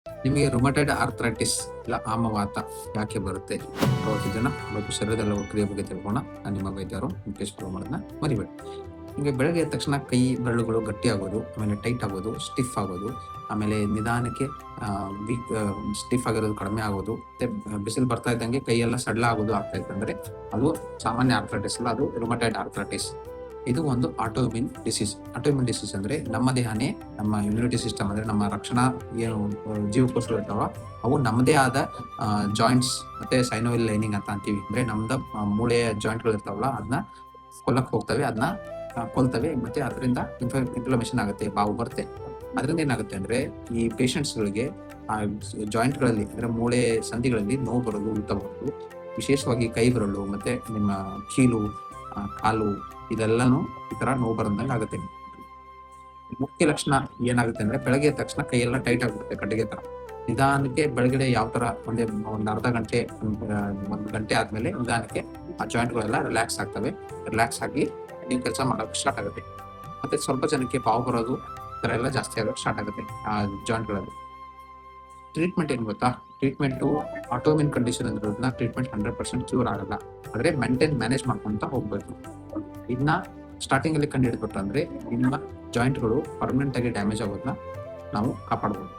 ನಿಮಗೆ rheumatoid arthritis ಇಲ್ಲ ಆಮವಾತ ಯಾಕೆ ಬರುತ್ತೆ? 60 ಜನ ಹಾಗೂ ಶರೀರದಲ್ಲ ಕ್ರಿಯೆ ಬಗ್ಗೆ ತಿಳ್ಕೋಣ. ನಾನು ನಿಮ್ಮ ವೈದ್ಯರು ಮುಖೇಶ್ ಮಾಡೋದನ್ನ ಮರಿಬೇಡಿ. ನಿಮಗೆ ಬೆಳಗ್ಗೆ ಎದ್ದ ತಕ್ಷಣ ಕೈ ಬೆರಳುಗಳು ಗಟ್ಟಿ ಆಗೋದು, ಆಮೇಲೆ ಟೈಟ್ ಆಗೋದು, ಸ್ಟಿಫ್ ಆಗೋದು, ಆಮೇಲೆ ನಿಧಾನಕ್ಕೆ ವೀಕ್ ಸ್ಟಿಫ್ ಆಗಿರೋದು ಕಡಿಮೆ ಆಗೋದು, ಮತ್ತೆ ಬಿಸಿಲು ಬರ್ತಾ ಇದ್ದಂಗೆ ಕೈಯೆಲ್ಲ ಸಡ್ಲ ಆಗೋದು ಆಗ್ತಾ ಇತ್ತು ಅಂದ್ರೆ ಅದು ಸಾಮಾನ್ಯ ಆರ್ಥರೈಟಿಸ್ ಅಲ್ಲ, ಅದು ರುಮಟೈಡ್ ಆರ್ಥರೈಟಿಸ್. ಇದು ಒಂದು ಆಟೋಇಮ್ಯೂನ್ ಡಿಸೀಸ್. ಆಟೋಇಮ್ಯೂನ್ ಡಿಸೀಸ್ ಅಂದ್ರೆ ನಮ್ಮ ದೇಹನೇ, ನಮ್ಮ ಇಮ್ಯುನಿಟಿ ಸಿಸ್ಟಮ್ ಅಂದ್ರೆ ನಮ್ಮ ರಕ್ಷಣಾ ಏನು ಜೀವಕೋಶಗಳು ಇರ್ತಾವ, ಅವು ನಮ್ಮದೇ ಆದ ಜಾಯಿಂಟ್ಸ್ ಮತ್ತೆ ಸೈನೋವಿಲ್ ಲೈನಿಂಗ್ ಅಂತ ಅಂತೀವಿ. ಅಂದ್ರೆ ನಮ್ದ ಮೂಳೆಯ ಜಾಯಿಂಟ್ಗಳು ಇರ್ತಾವಲ್ಲ, ಅದನ್ನ ಕೊಲ್ಲಕ್ ಹೋಗ್ತವೆ, ಅದನ್ನ ಕೊಲ್ತವೆ, ಮತ್ತೆ ಅದರಿಂದ ಇನ್ಫ್ಲಮೇಷನ್ ಆಗುತ್ತೆ, ಬಾವು ಬರುತ್ತೆ. ಅದರಿಂದ ಏನಾಗುತ್ತೆ ಅಂದ್ರೆ ಈ ಪೇಷಂಟ್ಸ್ಗಳಿಗೆ ಆ ಜಾಯಿಂಟ್ಗಳಲ್ಲಿ ಅಂದ್ರೆ ಮೂಳೆ ಸಂಧಿಗಳಲ್ಲಿ ನೋವು ಬರೋದು, ಊತ ಬರೋದು, ವಿಶೇಷವಾಗಿ ಕೈ ಬೆರಳು ಮತ್ತೆ ನಿಮ್ಮ ಕೀಲು, ಕಾಲು, ಇದೆಲ್ಲಾನು ಈ ತರ ನೋವು ಬರೋದಂಗೆ ಆಗುತ್ತೆ. ಮುಖ್ಯ ಲಕ್ಷಣ ಏನಾಗುತ್ತೆ ಅಂದ್ರೆ ಬೆಳಗ್ಗೆ ಎದ್ದ ತಕ್ಷಣ ಕೈಯೆಲ್ಲ ಟೈಟ್ ಆಗ್ಬಿಡುತ್ತೆ, ಕಟ್ಟಿಗೆ ತರ. ನಿಧಾನಕ್ಕೆ ಬೆಳಗಡೆ ಯಾವ ತರ ಒಂದ್ ಅರ್ಧ ಗಂಟೆ, ಒಂದು ಗಂಟೆ ಆದ್ಮೇಲೆ ನಿಧಾನಕ್ಕೆ ಆ ಜಾಯಿಂಟ್ಗಳೆಲ್ಲ ರಿಲ್ಯಾಕ್ಸ್ ಆಗ್ತವೆ. ರಿಲ್ಯಾಕ್ಸ್ ಆಗಿ ನೀವು ಕೆಲಸ ಮಾಡೋಕೆ ಸ್ಟಾರ್ಟ್ ಆಗುತ್ತೆ. ಮತ್ತೆ ಸ್ವಲ್ಪ ಜನಕ್ಕೆ ಬಾವು ಬರೋದು ಈ ತರ ಎಲ್ಲ ಜಾಸ್ತಿ ಆಗೋಕೆ ಸ್ಟಾರ್ಟ್ ಆಗುತ್ತೆ ಆ ಜಾಯಿಂಟ್ಗಳಲ್ಲಿ. ಟ್ರೀಟ್ಮೆಂಟ್ ಏನ್ ಗೊತ್ತಾ? ಟ್ರೀಟ್ಮೆಂಟು ಆಟೋಮಿನ್ ಕಂಡೀಷನ್ ಇರೋದನ್ನ ಟ್ರೀಟ್ಮೆಂಟ್ 100% ಕ್ಯೂರ್ ಆಗಲ್ಲ. ಆದ್ರೆ ಮ್ಯಾನೇಜ್ ಮಾಡ್ಕೊಂತ ಹೋಗ್ಬೇಕು. ಇದನ್ನ ಸ್ಟಾರ್ಟಿಂಗ್ ಅಲ್ಲಿ ಕಂಡು ಹಿಡಿದ್ಬಿಟ್ರೆ ಅಂದ್ರೆ ನಿಮ್ಮ ಜಾಯಿಂಟ್ಗಳು ಪರ್ಮನೆಂಟ್ ಆಗಿ ಡ್ಯಾಮೇಜ್ ಆಗೋದನ್ನ ನಾವು ಕಾಪಾಡ್ಬೋದು.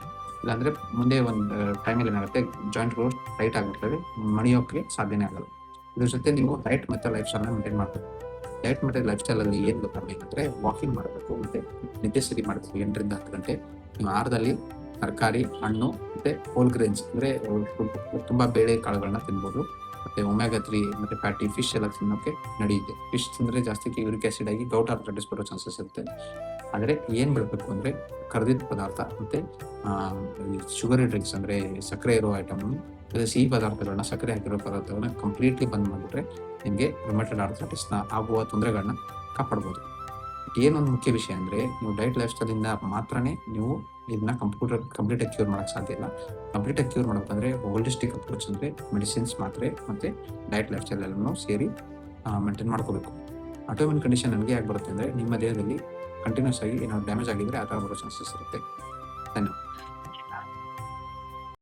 ಇಲ್ಲಾಂದ್ರೆ ಮುಂದೆ ಒಂದು ಟೈಮಲ್ಲಿ ಏನಾಗುತ್ತೆ, ಜಾಯಿಂಟ್ಗಳು ಟೈಟ್ ಆಗಿರ್ತವೆ, ಮಣಿಯೋಕೆ ಸಾಧ್ಯನೇ ಆಗಲ್ಲ. ಇದ್ರ ಜೊತೆ ನೀವು ಡಯಟ್ ಮತ್ತೆ ಲೈಫ್ ಸ್ಟೈಲ್ ಮೇಂಟೈನ್ ಮಾಡಬೇಕು. ಡಯಟ್ ಮತ್ತೆ ಲೈಫ್ ಸ್ಟೈಲ್ ಅಲ್ಲಿ ಏನ್ ಗೊತ್ತಾಗಬೇಕಂದ್ರೆ ವಾಕಿಂಗ್ ಮಾಡಬೇಕು, ಮತ್ತೆ ನಿದ್ದೆ ಸರಿ ಮಾಡಬೇಕು 8ರಿಂದ 10 ಗಂಟೆ. ನೀವು ಆಹಾರದಲ್ಲಿ ತರಕಾರಿ, ಹಣ್ಣು ಮತ್ತೆ ಹೋಲ್ ಗ್ರೇನ್ಸ್ ಅಂದ್ರೆ ತುಂಬಾ ಬೇಳೆ ಕಾಳುಗಳನ್ನ ತಿನ್ಬೋದು. ಮತ್ತೆ ಒಮೆಗಾ 3 ಮತ್ತೆ ಫ್ಯಾಟಿ ಫಿಶ್ ಎಲ್ಲ ತಿನ್ನೋಕೆ ನಡೆಯುತ್ತೆ. ಫಿಶ್ ತಿಂದ್ರೆ ಜಾಸ್ತಿ ಯೂರಿಕ್ ಆಸಿಡ್ ಆಗಿ ಗೌಟ್ ಆರ್ಥರೈಟಿಸ್ ಬರೋ ಚಾನ್ಸಸ್ ಇರುತ್ತೆ. ಆದ್ರೆ ಏನ್ ಬಿಡಬೇಕು ಅಂದ್ರೆ ಕರ್ದಿದ್ದ ಪದಾರ್ಥ ಮತ್ತೆ ಶುಗರಿ ಡ್ರಿಂಕ್ಸ್ ಅಂದ್ರೆ ಸಕ್ಕರೆ ಇರೋ ಐಟಮ್, ಸಿಹಿ ಪದಾರ್ಥಗಳನ್ನ, ಸಕ್ಕರೆ ಹಾಕಿರೋ ಪದಾರ್ಥಗಳನ್ನ ಕಂಪ್ಲೀಟ್ಲಿ ಬಂದ್ ಮಾಡಿಬಿಟ್ರೆ ನಿಮಗೆ ರುಮಟೈಡ್ ಆರ್ಥರೈಟಿಸ್ನ ಆಗುವ ತೊಂದರೆಗಳನ್ನ ಕಾಪಾಡ್ಬೋದು. ಏನೊಂದು ಮುಖ್ಯ ವಿಷಯ ಅಂದ್ರೆ ನೀವು ಡಯಟ್ ಲೈಫ್ ಸ್ಟೈಲ್ ಇಂದ ಮಾತ್ರನೇ ನೀವು ಇದನ್ನ ಕಂಪ್ಲೀಟ್ ಆಗಿ ಕ್ಯೂರ್ ಮಾಡಕ್ ಸಾಧ್ಯ ಇಲ್ಲ. ಕಂಪ್ಲೀಟ್ ಆಗಿ ಕ್ಯೂರ್ ಮಾಡಬೇಕಂದ್ರೆ ಹೋಲಿಸ್ಟಿಕ್ ಅಪ್ರೋಚ್ ಅಂದ್ರೆ ಮೆಡಿಸಿನ್ಸ್, ಮಾತ್ರೆ ಮತ್ತೆ ಡಯಟ್ ಲೈಫ್ ಸ್ಟೈಲ್ ಎಲ್ಲನೂ ಸೇರಿ ಮೇಂಟೈನ್ ಮಾಡ್ಕೋಬೇಕು. ಆಟೋಮಿನ್ ಕಂಡೀಷನ್ ನಮಗೆ ಯಾಕೆ ಬರುತ್ತೆ ಅಂದ್ರೆ ನಿಮ್ಮ ದೇಹದಲ್ಲಿ ಕಂಟಿನ್ಯೂಸ್ ಆಗಿ ಏನಾದ್ರು ಡ್ಯಾಮೇಜ್ ಆಗಿದ್ರೆ ಆ ಥರ ಬರೋ ಚಾನ್ಸಸ್ ಇರುತ್ತೆ. ಧನ್ಯವಾದ.